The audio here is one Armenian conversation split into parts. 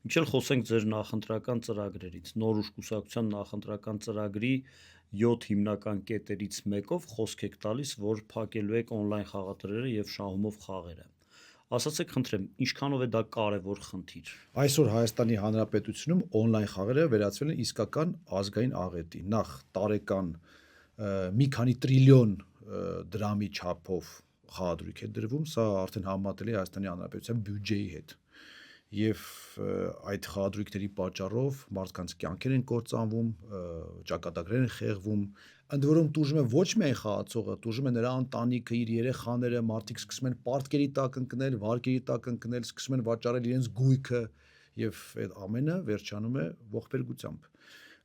Միչել խոսենք ձեր նախընտրական ծրագրերից։ Նոր ուժ կուսակցության նախընտրական ծրագրի 7 հիմնական կետերից մեկով խոսք եք տալիս, որ փակելու եք on-line խաղատրերը եւ շահումով խաղերը։ Ասացեք, խնդրեմ, ինչքանով է դա կարևոր խնդիր։ Այսօր Հայաստանի Հանրապետությունում on-line խաղերը վերածվել են իսկական ազգային աղետի։ Նախ տարեկան մի քանի տրիլիոն դրամի չափով խաղադրույք է դրվում, սա արդեն համեմատելի է Հայաստանի Հանրապետության բյուջեի հետ։ Եվ այդ խաղադրույքների պատճառով մարդկանց կյանքեր են կործանվում, ճակատագրեր են խեղվում, ընդ որում տուժում է ոչ միայն խաղացողը, տուժում է նրա ընտանիքը, իր երեխաները, մարդիկ սկսում են պարտքերի տակ ընկնել, վարկերի տակ ընկնել, սկսում են վաճառել իրենց գույքը եւ այդ ամենը վերջանում է ողբերգությամբ։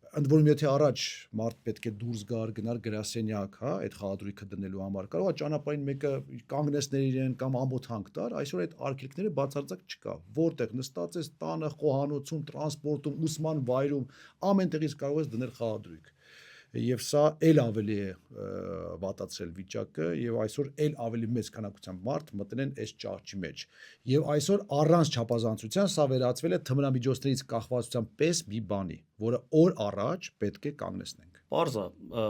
Ընդ որում եթե առաջ մարդ պետք է դուրս գար, գնար գրասենյակ, հա, այդ խաղադրույքը դնելու համար, կարող է ճանապարհին մեկը կանգնեցներ իրեն կամ ամոթ հանք տար, այսօր այդ արգելքները բացարձակ չկա։ Որտեղ նստած ես տանը, խոհանոցում, տրանսպորտում, ուսման վայրում, ամեն տեղից կարող ես դնել խաղադրույք։ Եվ սա ել ավելի է վատացրել վիճակը եւ այսօր ել ավելի մեծ քանակությամբ մարդ մտնել են այս ճահճի մեջ։ Եվ այսօր առանց չափազանցության սա վերածվել է թմրամիջոցներից կախվածության պես մի բանի, որը օր առաջ պետք է կանգնեցնենք։ Պարզ է,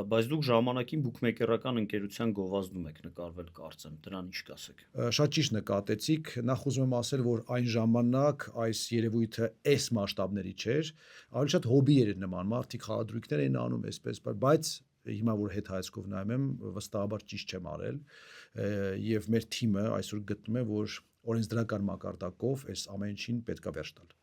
բայց դուք ժամանակին բուքմեկերական ընկերության գովազդում եք նկարվել, կարծեմ, դրան ինչ կասեք։ Շատ ճիշտ նկատեցիք, նախ ուզում եմ ասել, որ այն ժամանակ այս երևույթը այս մասշտաբների չէր, ավելի շատ հոբի էր նման, մարդիկ խաղադրույքներ էին անում այսպես, բայց հիմա որ հետ հայացքով նայում եմ, վստահաբար ճիշտ չեմ արել, եւ մեր թիմը այսօր գտնում է, որ օրենսդրական մակարդակով այս ամեն ինչին պետքա վերջ տալ։